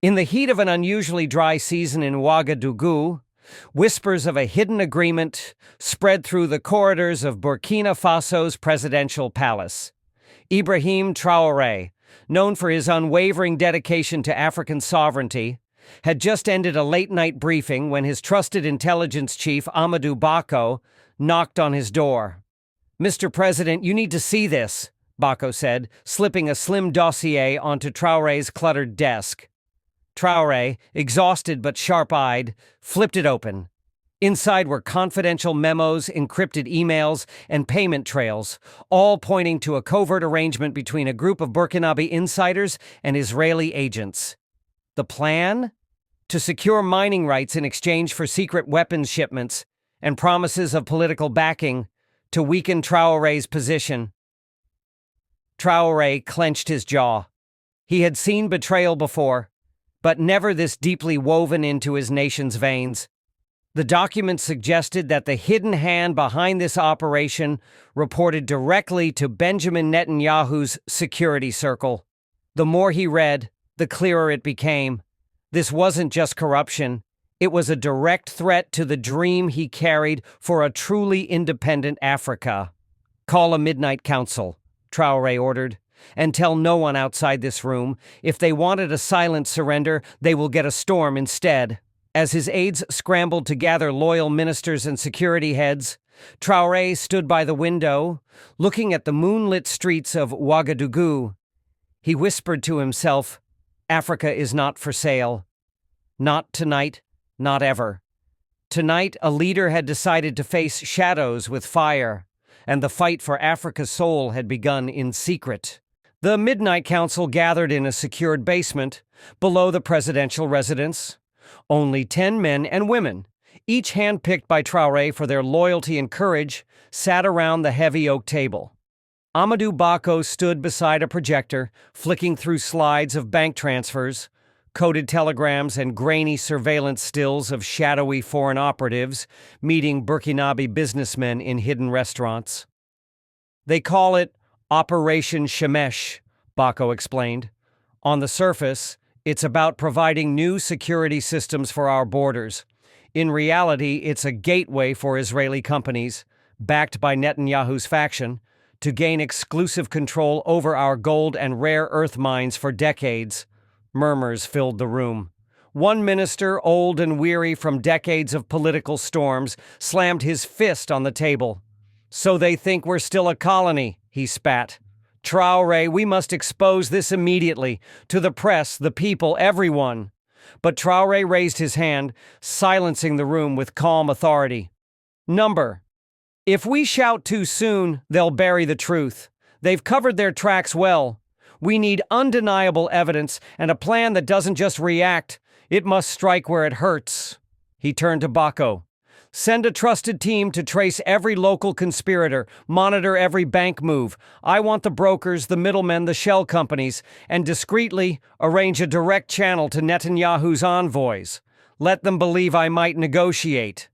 In the heat of an unusually dry season in Ouagadougou, whispers of a hidden agreement spread through the corridors of Burkina Faso's presidential palace. Ibrahim Traoré, known for his unwavering dedication to African sovereignty, had just ended a late-night briefing when his trusted intelligence chief, Amadou Bako, knocked on his door. "Mr. President, you need to see this," Bako said, slipping a slim dossier onto Traoré's cluttered desk. Traoré, exhausted but sharp-eyed, flipped it open. Inside were confidential memos, encrypted emails, and payment trails, all pointing to a covert arrangement between a group of Burkinabe insiders and Israeli agents. The plan? To secure mining rights in exchange for secret weapons shipments and promises of political backing to weaken Traoré's position. Traoré clenched his jaw. He had seen betrayal before, but never this deeply woven into his nation's veins. The document suggested that the hidden hand behind this operation reported directly to Benjamin Netanyahu's security circle. The more he read, the clearer it became. This wasn't just corruption. It was a direct threat to the dream he carried for a truly independent Africa. "Call a midnight council," Traoré ordered, "and tell no one outside this room. If they wanted a silent surrender, they will get a storm instead." As his aides scrambled to gather loyal ministers and security heads, Traoré stood by the window, looking at the moonlit streets of Ouagadougou. He whispered to himself, "Africa is not for sale. Not tonight, not ever." Tonight, a leader had decided to face shadows with fire, and the fight for Africa's soul had begun in secret. The Midnight Council gathered in a secured basement below the presidential residence. Only 10 men and women, each handpicked by Traoré for their loyalty and courage, sat around the heavy oak table. Amadou Bako stood beside a projector, flicking through slides of bank transfers, coded telegrams, and grainy surveillance stills of shadowy foreign operatives meeting Burkinabe businessmen in hidden restaurants. "They call it Operation Shemesh," Bako explained. "On the surface, it's about providing new security systems for our borders. In reality, it's a gateway for Israeli companies, backed by Netanyahu's faction, to gain exclusive control over our gold and rare earth mines for decades." Murmurs filled the room. One minister, old and weary from decades of political storms, slammed his fist on the table. "So they think we're still a colony," he spat. "Traoré, we must expose this immediately, to the press, the people, everyone." But Traoré raised his hand, silencing the room with calm authority. "Number. If we shout too soon, they'll bury the truth. They've covered their tracks well. We need undeniable evidence and a plan that doesn't just react. It must strike where it hurts." He turned to Bako. "Send a trusted team to trace every local conspirator, monitor every bank move. I want the brokers, the middlemen, the shell companies, and discreetly arrange a direct channel to Netanyahu's envoys. Let them believe I might negotiate."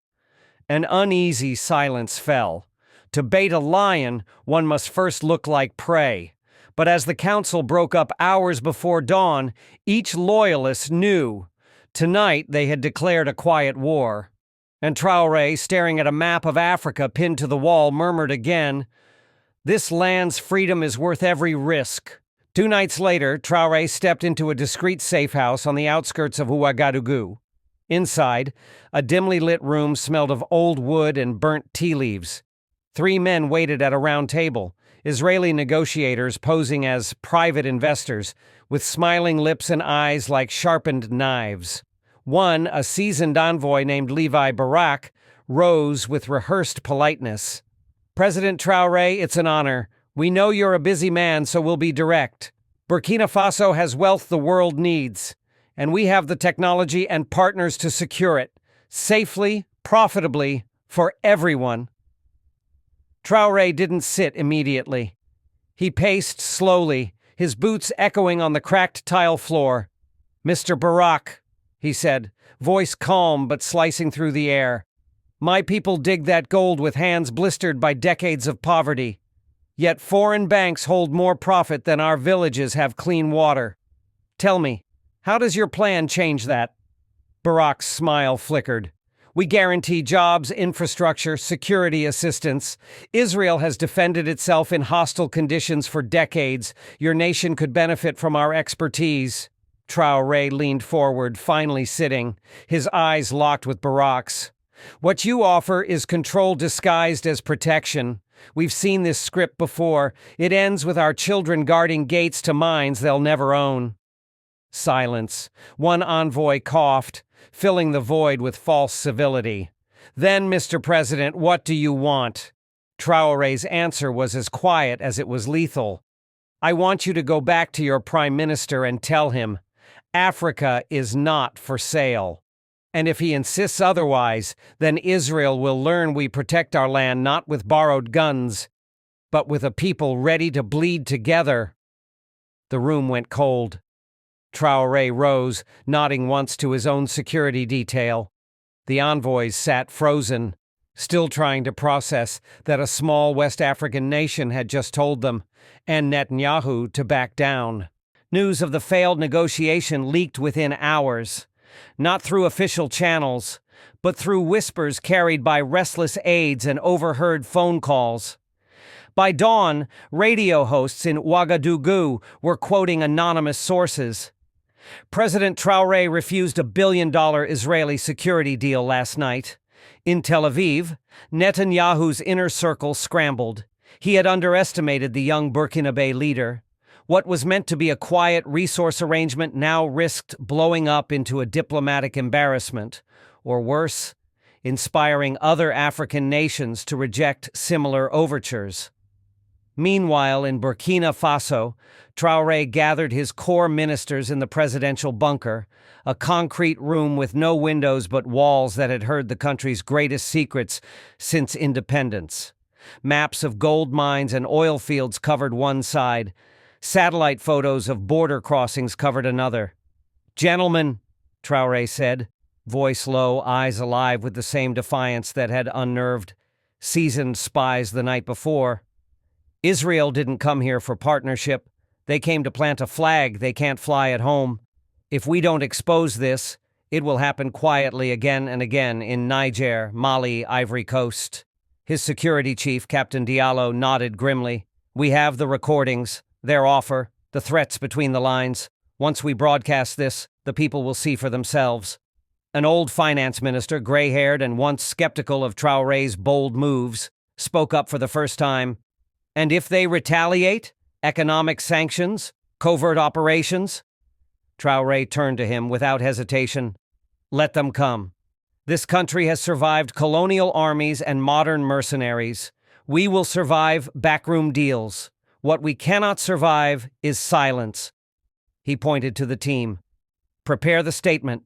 An uneasy silence fell. To bait a lion, one must first look like prey. But as the council broke up hours before dawn, each loyalist knew. Tonight they had declared a quiet war. And Traoré, staring at a map of Africa pinned to the wall, murmured again, "This land's freedom is worth every risk." 2 nights later, Traoré stepped into a discreet safe house on the outskirts of Ouagadougou. Inside, a dimly lit room smelled of old wood and burnt tea leaves. 3 men waited at a round table, Israeli negotiators posing as private investors, with smiling lips and eyes like sharpened knives. One, a seasoned envoy named Levi Barak, rose with rehearsed politeness. "President Traoré, it's an honor. We know you're a busy man, so we'll be direct. Burkina Faso has wealth the world needs, and we have the technology and partners to secure it, safely, profitably, for everyone." Traoré didn't sit immediately. He paced slowly, his boots echoing on the cracked tile floor. "Mr. Barak," he said, voice calm but slicing through the air. "My people dig that gold with hands blistered by decades of poverty. Yet foreign banks hold more profit than our villages have clean water. Tell me, How does your plan change that? Barack's smile flickered. We guarantee jobs, infrastructure, security assistance. Israel has defended itself in hostile conditions for decades. Your nation could benefit from our expertise. Traoré leaned forward, finally sitting, his eyes locked with Barack's. What you offer is control disguised as protection. We've seen this script before. It ends with our children guarding gates to mines they'll never own. Silence. One envoy coughed, filling the void with false civility. Then, Mr. President, what do you want? Traoré's answer was as quiet as it was lethal. I want you to go back to your prime minister and tell him, Africa is not for sale. And if he insists otherwise, then Israel will learn we protect our land not with borrowed guns, but with a people ready to bleed together. The room went cold. Traoré rose, nodding once to his own security detail. The envoys sat frozen, still trying to process that a small West African nation had just told them, and Netanyahu, to back down. News of the failed negotiation leaked within hours, not through official channels, but through whispers carried by restless aides and overheard phone calls. By dawn, radio hosts in Ouagadougou were quoting anonymous sources. President Traoré refused a $1 billion Israeli security deal last night. In Tel Aviv, Netanyahu's inner circle scrambled. He had underestimated the young Burkinabe leader. What was meant to be a quiet resource arrangement now risked blowing up into a diplomatic embarrassment, or worse, inspiring other African nations to reject similar overtures. Meanwhile, in Burkina Faso, Traoré gathered his core ministers in the presidential bunker, a concrete room with no windows but walls that had heard the country's greatest secrets since independence. Maps of gold mines and oil fields covered one side. Satellite photos of border crossings covered another. Gentlemen, Traoré said, voice low, eyes alive with the same defiance that had unnerved seasoned spies the night before. Israel didn't come here for partnership. They came to plant a flag they can't fly at home. If we don't expose this, it will happen quietly again and again in Niger, Mali, Ivory Coast. His security chief, Captain Diallo, nodded grimly. We have the recordings, their offer, the threats between the lines. Once we broadcast this, the people will see for themselves. An old finance minister, gray-haired and once skeptical of Traoré's bold moves, spoke up for the first time. And if they retaliate? Economic sanctions? Covert operations? Traoré turned to him without hesitation. Let them come. This country has survived colonial armies and modern mercenaries. We will survive backroom deals. What we cannot survive is silence. He pointed to the team. Prepare the statement.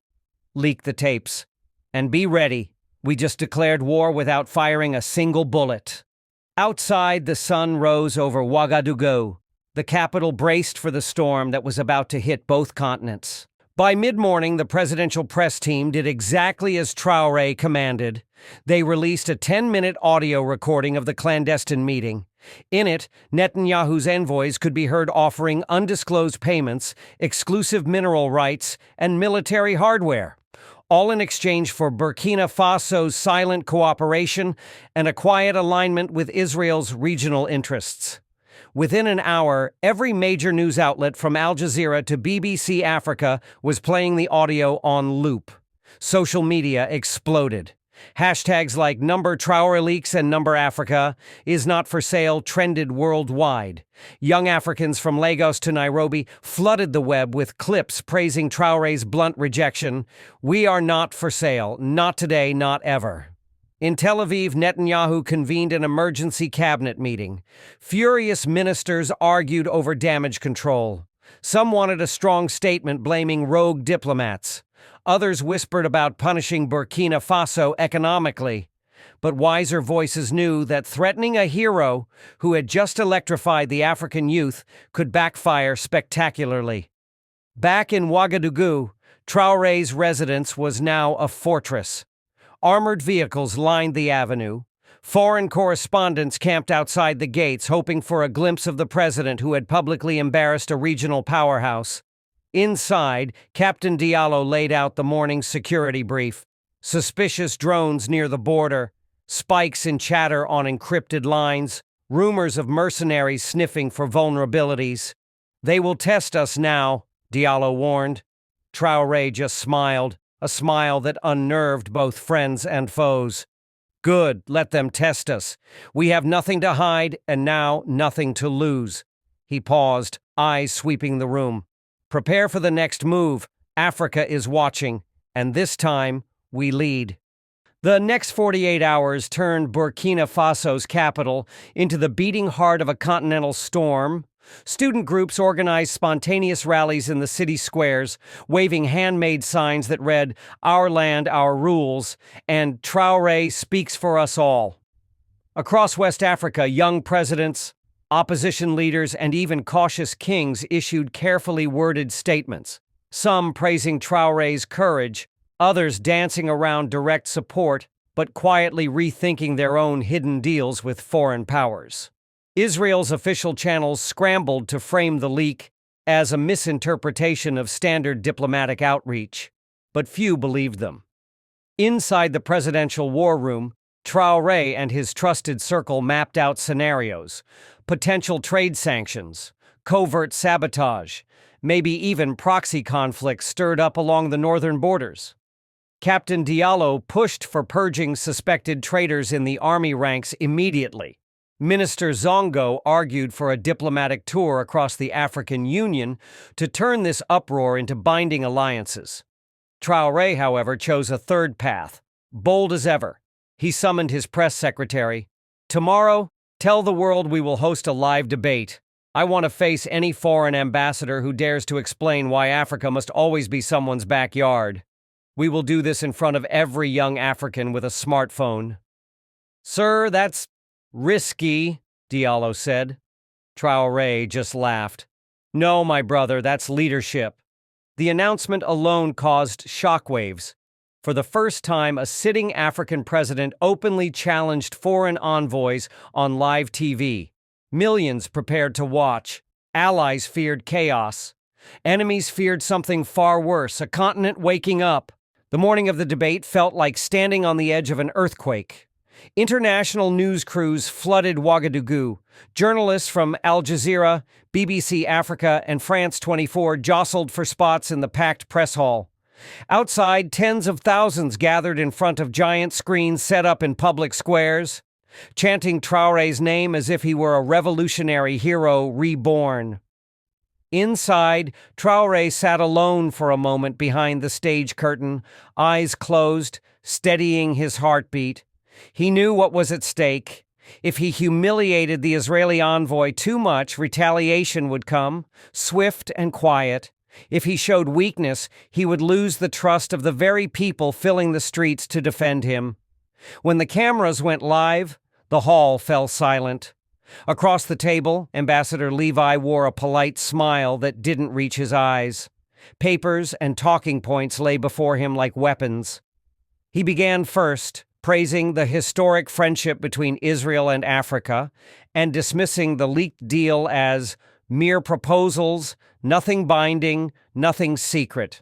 Leak the tapes. And be ready. We just declared war without firing a single bullet. Outside, the sun rose over Ouagadougou. The capital braced for the storm that was about to hit both continents. By mid-morning, the presidential press team did exactly as Traoré commanded. They released a 10-minute audio recording of the clandestine meeting. In it, Netanyahu's envoys could be heard offering undisclosed payments, exclusive mineral rights, and military hardware, all in exchange for Burkina Faso's silent cooperation and a quiet alignment with Israel's regional interests. Within an hour, every major news outlet from Al Jazeera to BBC Africa was playing the audio on loop. Social media exploded. Hashtags like #TraoréLeaks and #Africa is not for sale trended worldwide. Young Africans from Lagos to Nairobi flooded the web with clips praising Traoré's blunt rejection. We are not for sale, not today, not ever. In Tel Aviv, Netanyahu convened an emergency cabinet meeting. Furious ministers argued over damage control. Some wanted a strong statement blaming rogue diplomats. Others whispered about punishing Burkina Faso economically. But wiser voices knew that threatening a hero who had just electrified the African youth could backfire spectacularly. Back in Ouagadougou, Traoré's residence was now a fortress. Armored vehicles lined the avenue. Foreign correspondents camped outside the gates hoping for a glimpse of the president who had publicly embarrassed a regional powerhouse. Inside, Captain Diallo laid out the morning's security brief. Suspicious drones near the border, spikes in chatter on encrypted lines, rumors of mercenaries sniffing for vulnerabilities. They will test us now, Diallo warned. Traoré just smiled, a smile that unnerved both friends and foes. Good, let them test us. We have nothing to hide and now nothing to lose. He paused, eyes sweeping the room. Prepare for the next move. Africa is watching, and this time, we lead. The next 48 hours turned Burkina Faso's capital into the beating heart of a continental storm. Student groups organized spontaneous rallies in the city squares, waving handmade signs that read, "Our land, our rules," and "Traoré speaks for us all." Across West Africa, young presidents, opposition leaders, and even cautious kings issued carefully worded statements, some praising Traoré's courage, others dancing around direct support, but quietly rethinking their own hidden deals with foreign powers. Israel's official channels scrambled to frame the leak as a misinterpretation of standard diplomatic outreach, but few believed them. Inside the presidential war room, Traoré and his trusted circle mapped out scenarios, potential trade sanctions, covert sabotage, maybe even proxy conflicts stirred up along the northern borders. Captain Diallo pushed for purging suspected traitors in the army ranks immediately. Minister Zongo argued for a diplomatic tour across the African Union to turn this uproar into binding alliances. Traoré, however, chose a third path, bold as ever. He summoned his press secretary. "Tomorrow, tell the world we will host a live debate. I want to face any foreign ambassador who dares to explain why Africa must always be someone's backyard. We will do this in front of every young African with a smartphone." "Sir, that's risky," Diallo said. Traoré just laughed. "No, my brother, that's leadership." The announcement alone caused shockwaves. For the first time, a sitting African president openly challenged foreign envoys on live TV. Millions prepared to watch. Allies feared chaos. Enemies feared something far worse, a continent waking up. The morning of the debate felt like standing on the edge of an earthquake. International news crews flooded Ouagadougou. Journalists from Al Jazeera, BBC Africa, and France 24 jostled for spots in the packed press hall. Outside, tens of thousands gathered in front of giant screens set up in public squares, chanting Traoré's name as if he were a revolutionary hero reborn. Inside, Traoré sat alone for a moment behind the stage curtain, eyes closed, steadying his heartbeat. He knew what was at stake. If he humiliated the Israeli envoy too much, retaliation would come, swift and quiet. If he showed weakness, he would lose the trust of the very people filling the streets to defend him. When the cameras went live, the hall fell silent. Across the table, Ambassador Levi wore a polite smile that didn't reach his eyes. Papers and talking points lay before him like weapons. He began first, praising the historic friendship between Israel and Africa, and dismissing the leaked deal as mere proposals, nothing binding, nothing secret.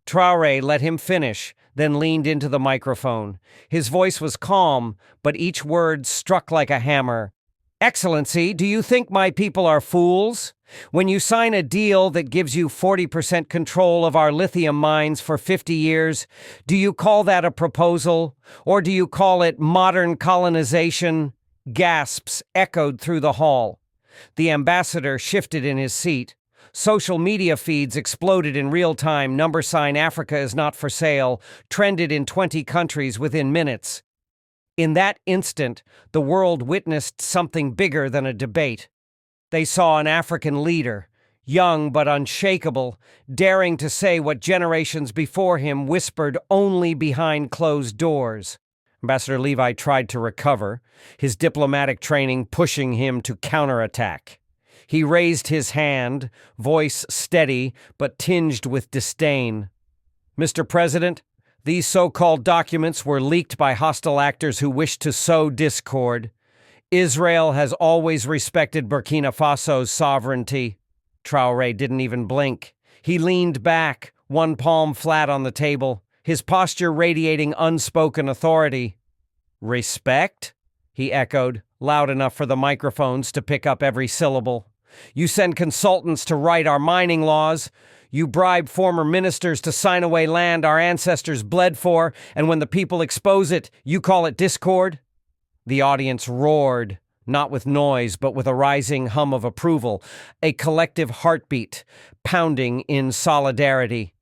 Traoré let him finish, then leaned into the microphone. His voice was calm, but each word struck like a hammer. "Excellency, do you think my people are fools? When you sign a deal that gives you 40% control of our lithium mines for 50 years, do you call that a proposal? Or do you call it modern colonization?" Gasps echoed through the hall. The ambassador shifted in his seat. Social media feeds exploded in real time. # Africa is not for sale trended in 20 countries within minutes. In that instant, the world witnessed something bigger than a debate. They saw an African leader, young but unshakable, daring to say what generations before him whispered only behind closed doors. Ambassador Levi tried to recover, his diplomatic training pushing him to counterattack. He raised his hand, voice steady but tinged with disdain. "Mr. President, these so-called documents were leaked by hostile actors who wished to sow discord. Israel has always respected Burkina Faso's sovereignty." Traoré didn't even blink. He leaned back, one palm flat on the table, his posture radiating unspoken authority. "Respect?" he echoed, loud enough for the microphones to pick up every syllable. "You send consultants to write our mining laws. You bribe former ministers to sign away land our ancestors bled for, and when the people expose it, you call it discord?" The audience roared, not with noise, but with a rising hum of approval, a collective heartbeat, pounding in solidarity.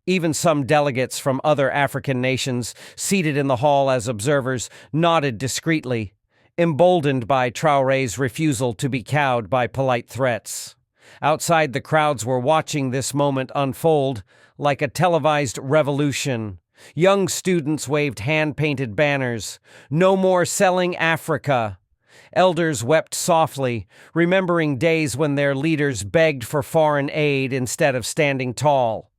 Even some delegates from other African nations, seated in the hall as observers, nodded discreetly, emboldened by Traoré's refusal to be cowed by polite threats. Outside, the crowds were watching this moment unfold like a televised revolution. Young students waved hand-painted banners. "No more selling Africa." Elders wept softly, remembering days when their leaders begged for foreign aid instead of standing tall.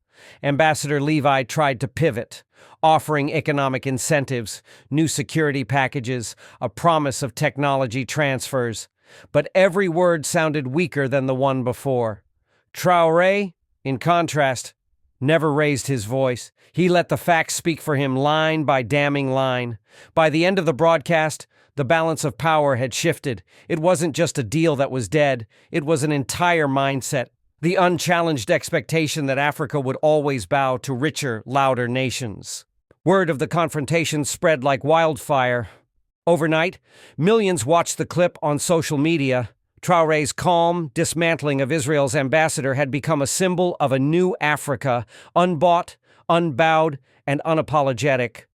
Ambassador Levi tried to pivot, offering economic incentives, new security packages, a promise of technology transfers. But every word sounded weaker than the one before. Traoré, in contrast, never raised his voice. He let the facts speak for him line by damning line. By the end of the broadcast, the balance of power had shifted. It wasn't just a deal that was dead. It was an entire mindset. The unchallenged expectation that Africa would always bow to richer, louder nations. Word of the confrontation spread like wildfire. Overnight, millions watched the clip on social media. Traoré's calm dismantling of Israel's ambassador had become a symbol of a new Africa, unbought, unbowed, and unapologetic.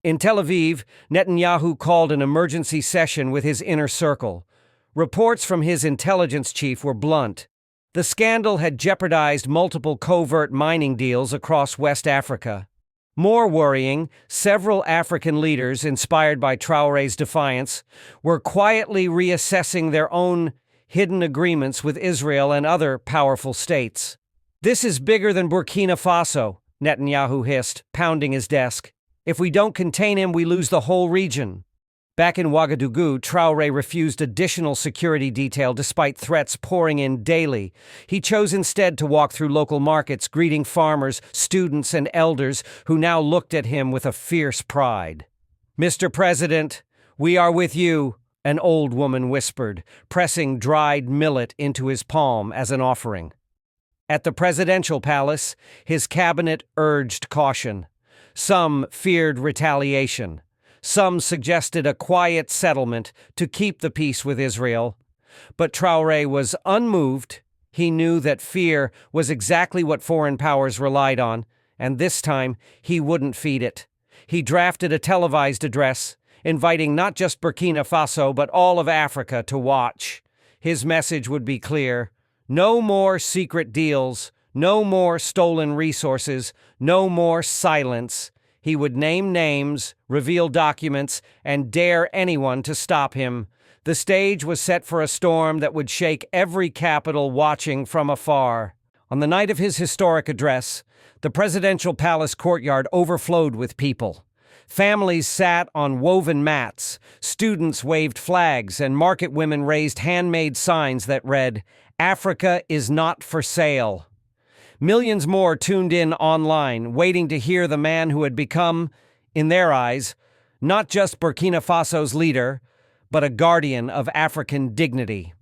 In Tel Aviv, Netanyahu called an emergency session with his inner circle. Reports from his intelligence chief were blunt. The scandal had jeopardized multiple covert mining deals across West Africa. More worrying, several African leaders, inspired by Traoré's defiance, were quietly reassessing their own hidden agreements with Israel and other powerful states. "This is bigger than Burkina Faso," Netanyahu hissed, pounding his desk. "If we don't contain him, we lose the whole region." Back in Ouagadougou, Traoré refused additional security detail despite threats pouring in daily. He chose instead to walk through local markets, greeting farmers, students, and elders who now looked at him with a fierce pride. "Mr. President, we are with you," an old woman whispered, pressing dried millet into his palm as an offering. At the presidential palace, his cabinet urged caution. Some feared retaliation. Some suggested a quiet settlement to keep the peace with Israel. But Traoré was unmoved. He knew that fear was exactly what foreign powers relied on, and this time he wouldn't feed it. He drafted a televised address, inviting not just Burkina Faso but all of Africa to watch. His message would be clear. No more secret deals, no more stolen resources, no more silence. He would name names, reveal documents, and dare anyone to stop him. The stage was set for a storm that would shake every capital watching from afar. On the night of his historic address, the presidential palace courtyard overflowed with people. Families sat on woven mats, students waved flags, and market women raised handmade signs that read, "Africa is not for sale." Millions more tuned in online, waiting to hear the man who had become, in their eyes, not just Burkina Faso's leader, but a guardian of African dignity.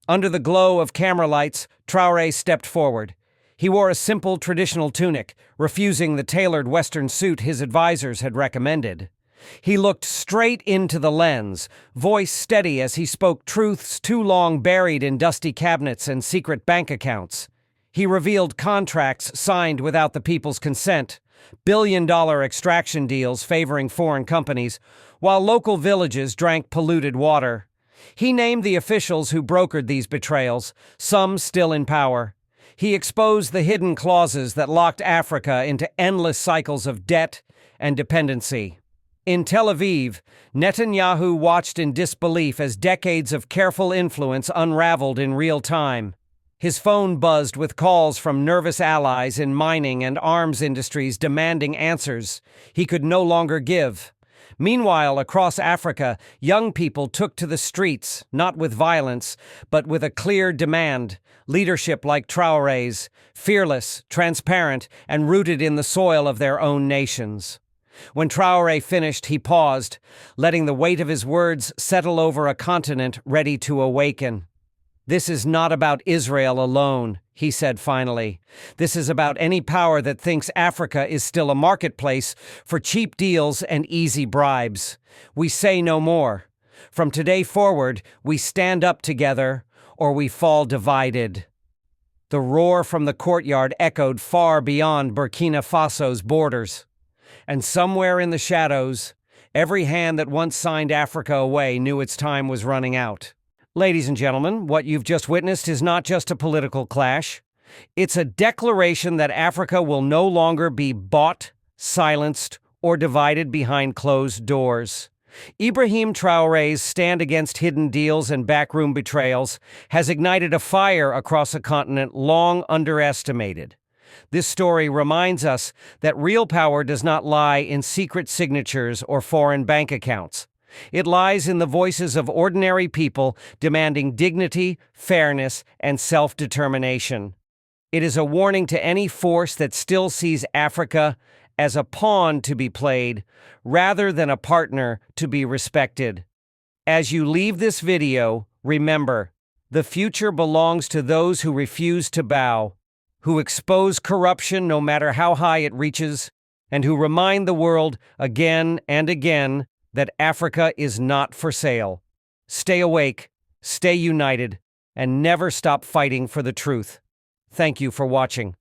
Under the glow of camera lights, Traoré stepped forward. He wore a simple traditional tunic, refusing the tailored Western suit his advisors had recommended. He looked straight into the lens, voice steady as he spoke truths too long buried in dusty cabinets and secret bank accounts. He revealed contracts signed without the people's consent, billion-dollar extraction deals favoring foreign companies, while local villages drank polluted water. He named the officials who brokered these betrayals, some still in power. He exposed the hidden clauses that locked Africa into endless cycles of debt and dependency. In Tel Aviv, Netanyahu watched in disbelief as decades of careful influence unraveled in real time. His phone buzzed with calls from nervous allies in mining and arms industries demanding answers he could no longer give. Meanwhile, across Africa, young people took to the streets, not with violence, but with a clear demand: leadership like Traoré's, fearless, transparent, and rooted in the soil of their own nations. When Traoré finished, he paused, letting the weight of his words settle over a continent ready to awaken. "This is not about Israel alone," he said finally. "This is about any power that thinks Africa is still a marketplace for cheap deals and easy bribes. We say no more. From today forward, we stand up together, or we fall divided." The roar from the courtyard echoed far beyond Burkina Faso's borders. And somewhere in the shadows, every hand that once signed Africa away knew its time was running out. Ladies and gentlemen, what you've just witnessed is not just a political clash. It's a declaration that Africa will no longer be bought, silenced, or divided behind closed doors. Ibrahim Traoré's stand against hidden deals and backroom betrayals has ignited a fire across a continent long underestimated. This story reminds us that real power does not lie in secret signatures or foreign bank accounts. It lies in the voices of ordinary people demanding dignity, fairness, and self-determination. It is a warning to any force that still sees Africa as a pawn to be played, rather than a partner to be respected. As you leave this video, remember, the future belongs to those who refuse to bow, who expose corruption no matter how high it reaches, and who remind the world again and again that Africa is not for sale. Stay awake, stay united, and never stop fighting for the truth. Thank you for watching.